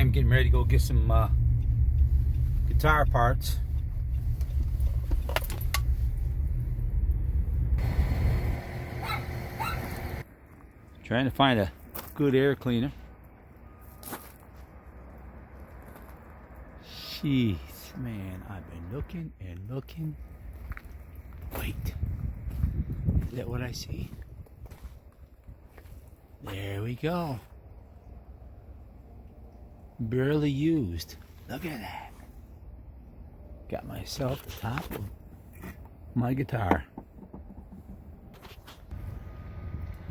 am getting ready to go get some guitar parts. Trying to find a good air cleaner. Jeez, man, I've been looking and looking. Wait, is that what I see? There we go. Barely used. Look at that. Got myself the top of my guitar.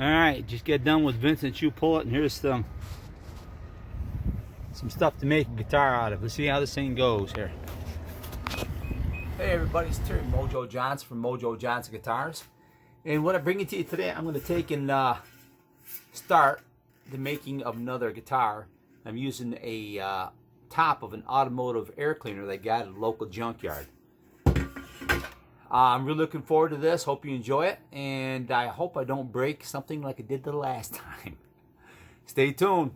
Alright, just get done with Vincent Shoe Pull It, and here's some stuff to make a guitar out of. Let's see how this thing goes here. Hey everybody, it's Terry Mojo Johnson from Mojo Johnson Guitars. And what I'm bringing to you today, I'm going to take and start the making of another guitar. I'm using a top of an Automotive air cleaner that I got at a local junkyard. I'm really looking forward to this. Hope you enjoy it, and I hope I don't break something like I did the last time. Stay tuned.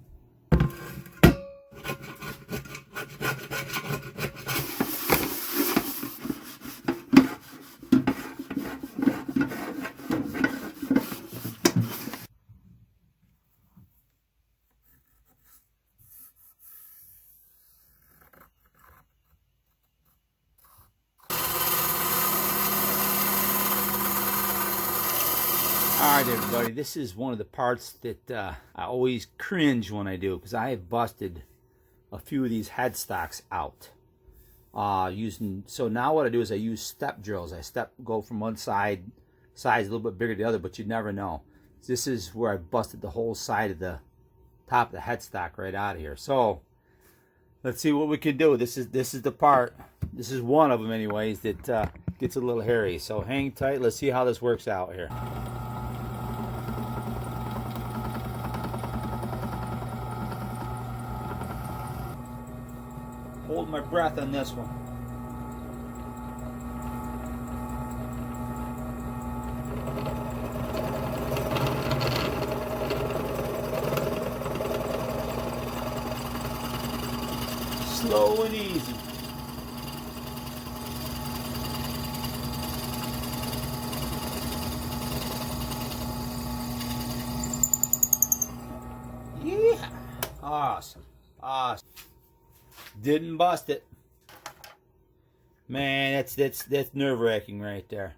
Alright everybody, this is one of the parts that I always cringe when I do, because I have busted a few of these headstocks out. So now what I do is I use step drills. I go from one side a little bit bigger than the other, but you never know. This is where I busted the whole side of the top of the headstock right out of here. So let's see what we can do. This is the part. This is one of them anyways that gets a little hairy. So hang tight. Let's see how this works out here. Hold my breath on this one. Slow and easy. Yeah. Awesome. Awesome. Didn't bust it. Man, that's nerve-wracking right there.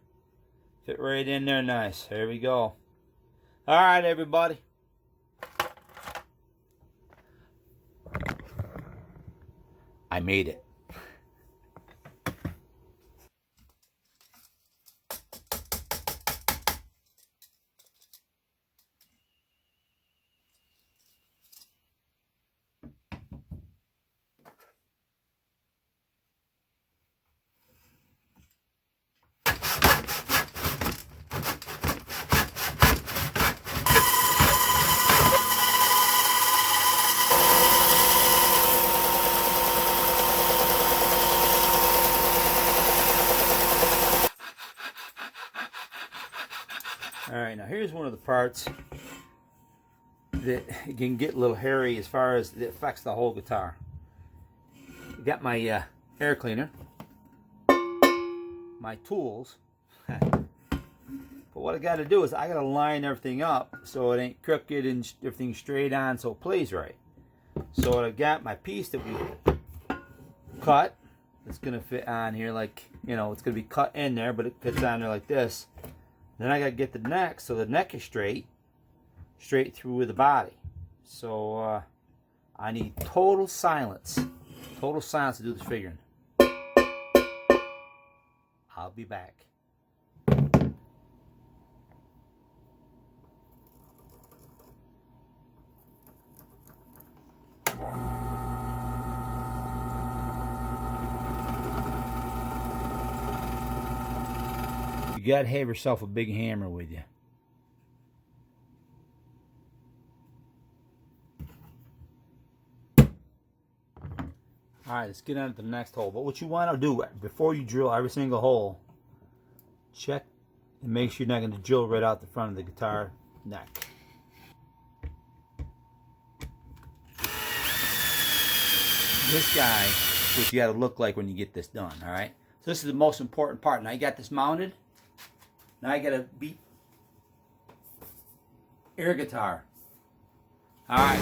Fit right in there nice. There we go. Alright everybody. I made it. Alright, now here's one of the parts that can get a little hairy as far as it affects the whole guitar. Got my air cleaner, my tools, but what I got to do is I got to line everything up so it ain't crooked and everything's straight on so it plays right. So I got my piece that we cut. It's going to fit on here like, you know, it's going to be cut in there, but it fits on there like this. Then I got to get the neck so the neck is straight through with the body. So I need total silence to do this figuring. I'll be back. You gotta have yourself a big hammer with you. Alright, let's get on to the next hole. But what you want to do before you drill every single hole, check and make sure you're not going to drill right out the front of the guitar neck. This guy is what you got to look like when you get this done, all right? So this is the most important part. Now you got this mounted. Now you got to beat air guitar. All right.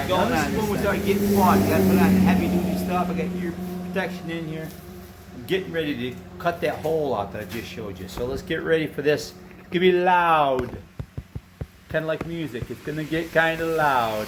Now this is when we start getting fun. You got to put on the heavy duty stuff. I got ear protection in here. I'm getting ready to cut that hole out that I just showed you. So let's get ready for this. It's going to be loud. Kind of like music. It's going to get kind of loud.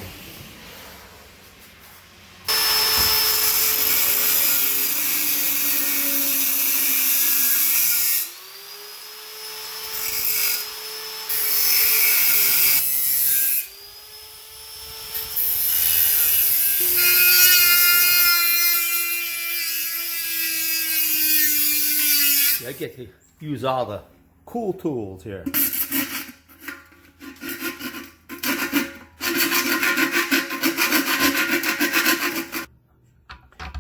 I get to use all the cool tools here.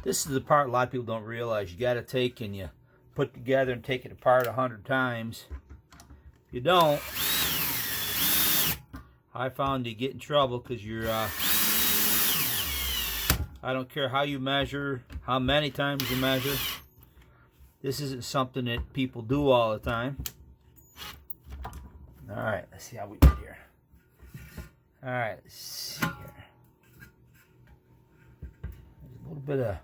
This is the part a lot of people don't realize. You got to take and you put together and take it apart 100 times. If you don't, I found you get in trouble because you're, I don't care how you measure, how many times you measure. This isn't something that people do all the time. All right, let's see how we did here. All right, let's see here. There's a little bit of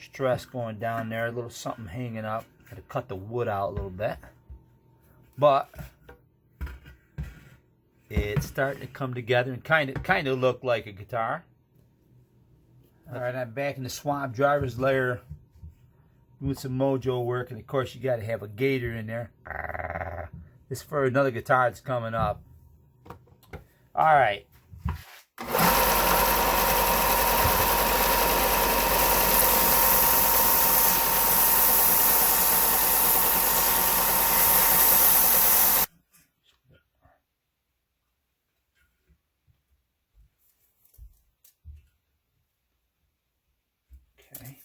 stress going down there, a little something hanging up. Got to cut the wood out a little bit. But it's starting to come together and kind of look like a guitar. All right, I'm back in the swamp driver's lair doing some mojo work, and of course you got to have a gator in there. This is for another guitar that's coming up. All right. Okay.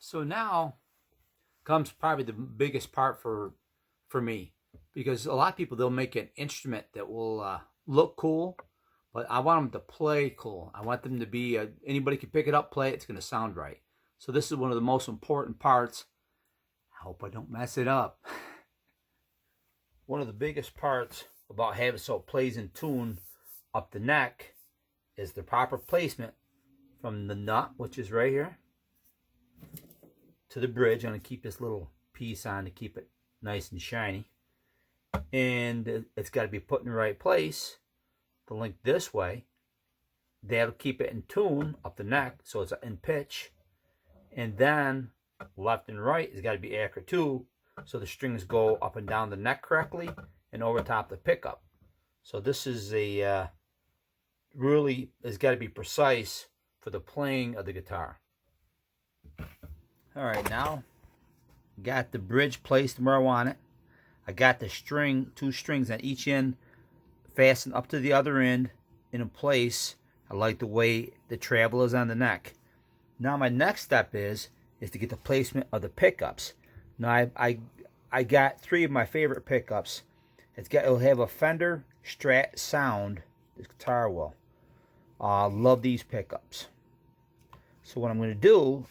So now comes probably the biggest part for me, because a lot of people, they'll make an instrument that will look cool, but I want them to play cool. I want them to be anybody can pick it up, play it, it's going to sound right. So this is one of the most important parts. I hope I don't mess it up. One of the biggest parts about having so it plays in tune up the neck is the proper placement from the nut, which is right here, to the bridge. I'm going to keep this little piece on to keep it nice and shiny. And it's got to be put in the right place. The link this way, that'll keep it in tune up the neck, so it's in pitch. And then left and right has got to be accurate too, so the strings go up and down the neck correctly and over top the pickup. So this is a really has got to be precise for the playing of the guitar. All right, now got the bridge placed where I want it. I got the string, 2 strings on each end fastened up to the other end in a place. I like the way the travel is on the neck. Now my next step is to get the placement of the pickups. Now I got 3 of my favorite pickups. It'll have a Fender Strat sound. This guitar will. Love these pickups. So what I'm going to do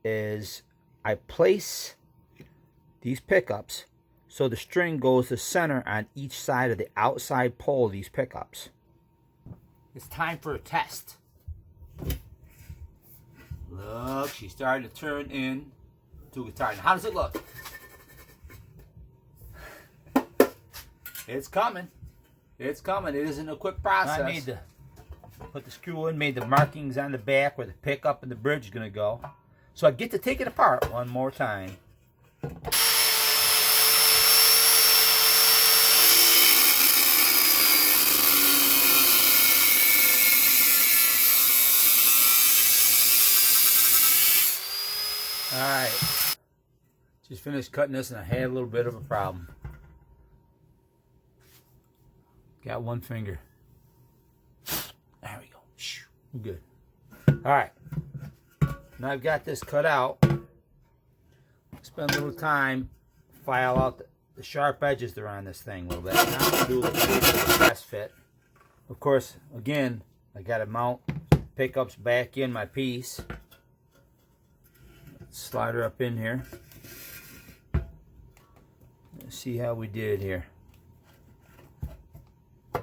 is I place these pickups so the string goes to center on each side of the outside pole of these pickups. It's time for a test. Look, she's starting to turn into a guitar. Now, how does it look? It's coming. It's coming. It isn't a quick process. I made the put the screw in, made the markings on the back where the pickup and the bridge is going to go. So I get to take it apart one more time. Alright, just finished cutting this and I had a little bit of a problem. Got one finger. There we go. We're good. Alright, now I've got this cut out. Spend a little time, file out the sharp edges that are on this thing a little bit. Now I'm going to do a little test fit. Of course, again, I got to mount pickups back in my piece. Slide her up in here. Let's see how we did here. The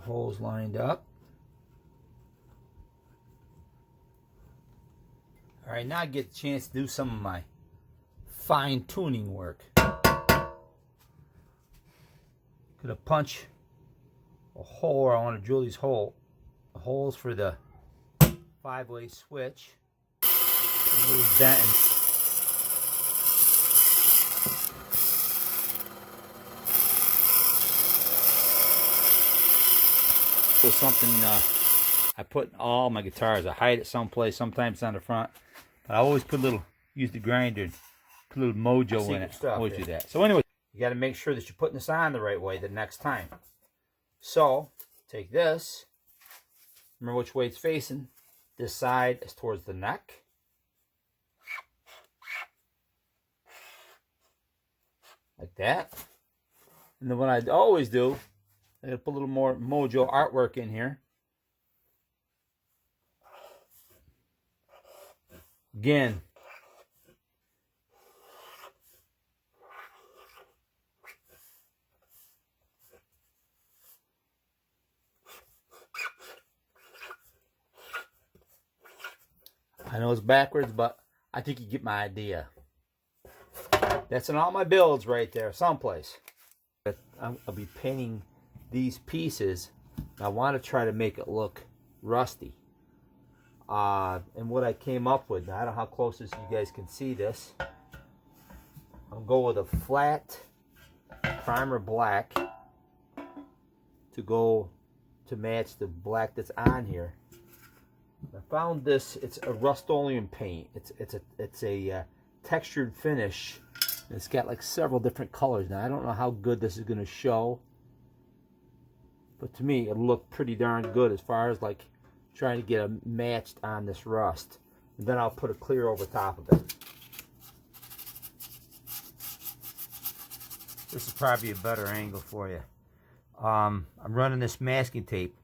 holes lined up. All right, now I get a chance to do some of my fine-tuning work. Gonna punch a hole where I want to drill these holes for the 5-way switch. A little dent. So something I put in all my guitars. I hide it someplace, sometimes on the front. But I always put a little, use the grinder, put a little mojo in it. Stuff, always do that. So anyway, you got to make sure that you're putting this on the right way the next time. So, take this. Remember which way it's facing. This side is towards the neck. Like that. And then what I always do, I'm going to put a little more mojo artwork in here. Again, I know it's backwards, but I think you get my idea. That's in all my builds right there, someplace. I'll be painting these pieces. I want to try to make it look rusty. And what I came up with, I don't know how close this you guys can see this. I'll go with a flat primer black to match the black that's on here. I found this. It's a Rust-Oleum paint. It's a textured finish. It's got like several different colors. Now I don't know how good this is going to show, but to me it'll look pretty darn good as far as like trying to get it matched on this rust. And then I'll put a clear over top of it. This is probably a better angle for you. I'm running this masking tape.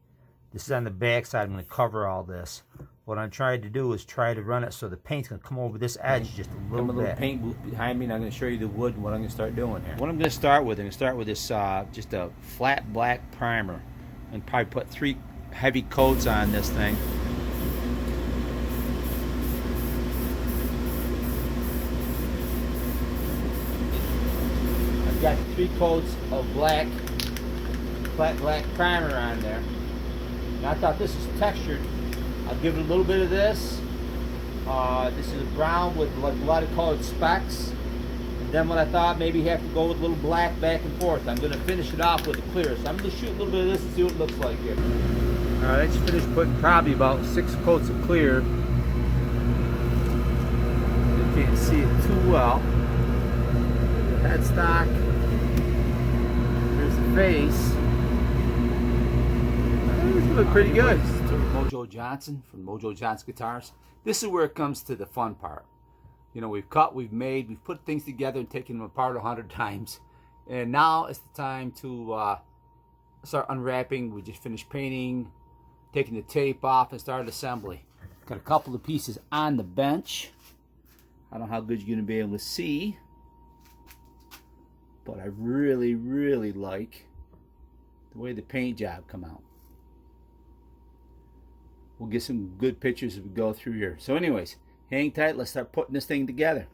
This is on the back side. I'm going to cover all this. What I'm trying to do is try to run it so the paint's going to come over this edge just a little bit. A little paint booth behind me, and I'm going to show you the wood and what I'm going to start doing here. What I'm going to start with, I'm going to start with this just a flat black primer, and probably put 3 heavy coats on this thing. I've got 3 coats of flat black primer on there. And I thought this is textured. I'll give it a little bit of this. This is brown with like a lot of colored specks. And then what I thought, maybe have to go with a little black back and forth. I'm going to finish it off with a clear. So I'm going to shoot a little bit of this and see what it looks like here. Alright, I just finished putting probably about 6 coats of clear. You can't see it too well. The headstock. Here's the face. It's look pretty good. Mojo Johnson from Mojo Johnson Guitars. This is where it comes to the fun part. You know, we've cut, we've made, we've put things together and taken them apart 100 times. And now it's the time to start unwrapping. We just finished painting, taking the tape off, and started assembly. Got a couple of pieces on the bench. I don't know how good you're going to be able to see, but I really, really like the way the paint job come out. We'll get some good pictures as we go through here. So anyways, hang tight. Let's start putting this thing together.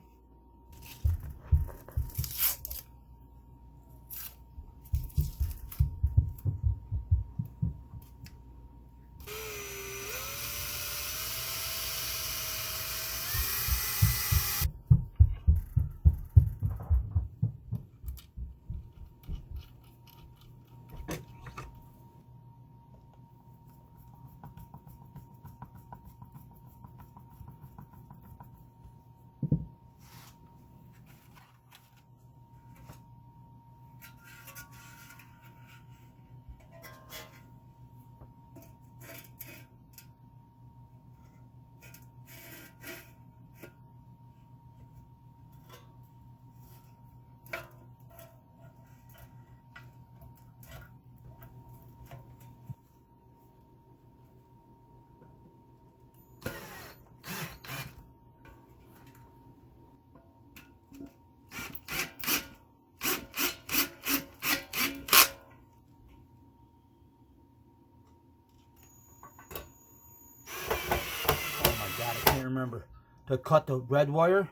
remember to cut the red wire,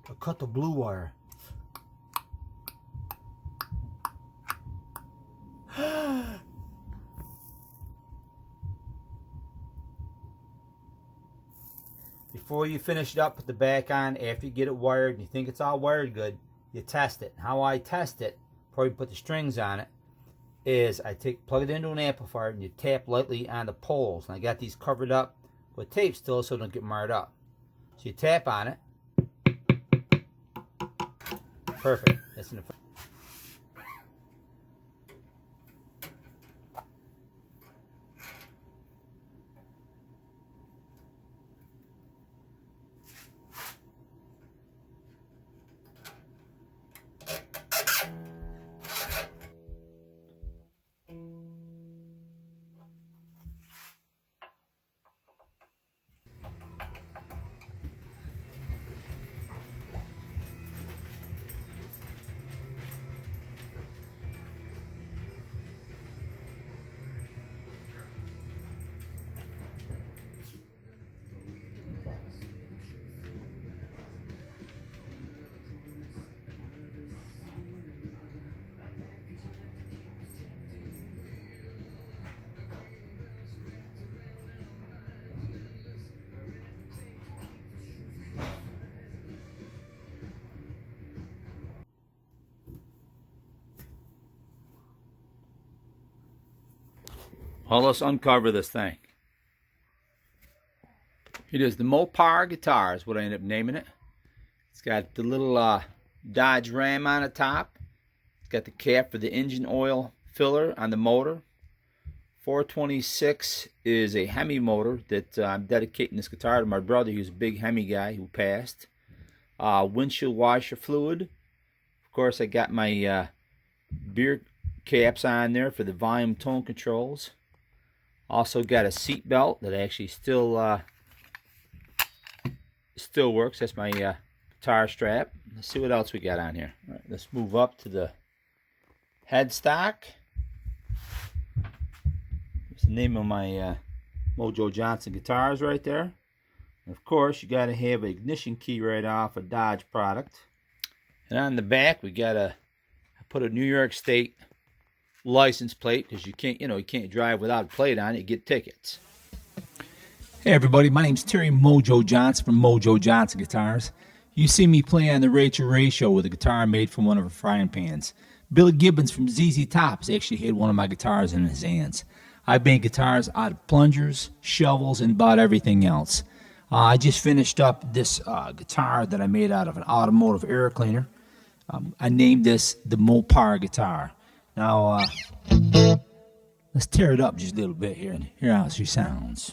to cut the blue wire. Before you finish it up, put the back on. After you get it wired and you think it's all wired good, you test it. How I test it, before you put the strings on it, is I plug it into an amplifier and you tap lightly on the poles. And I got these covered up with tape still so they don't get marred up. So you tap on it. Perfect. That's in the Well, let's uncover this thing. It is the Mopar guitar is what I ended up naming it. It's got the little Dodge Ram on the top. It's got the cap for the engine oil filler on the motor. 426 is a Hemi motor that I'm dedicating this guitar to my brother. He was a big Hemi guy who passed. Windshield washer fluid. Of course, I got my beer caps on there for the volume tone controls. Also got a seat belt that actually still works. That's my guitar strap. Let's see what else we got on here. All right, let's move up to the headstock. That's the name of my Mojo Johnson guitars right there. And of course, you got to have an ignition key right off a Dodge product. And on the back, we got I put a New York State license plate, because you can't drive without a plate on it. You get tickets. Hey everybody, my name's Terry Mojo Johnson from Mojo Johnson Guitars. You see me play on the Rachel Ray Show with a guitar made from one of her frying pans. Billy Gibbons from ZZ Top actually had one of my guitars in his hands. I made guitars out of plungers, shovels, and about everything else. I just finished up this guitar that I made out of an automotive air cleaner. I named this the Mopar guitar. Now, let's tear it up just a little bit here and hear how she sounds.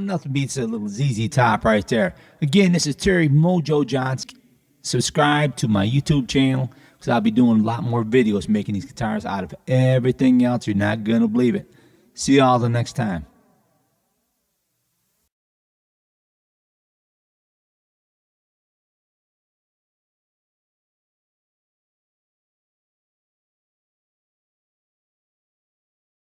Nothing beats a little ZZ Top right there. Again, this is Terry Mojo Johnson. Subscribe to my YouTube channel, because I'll be doing a lot more videos making these guitars out of everything else. You're not going to believe it. See y'all the next time.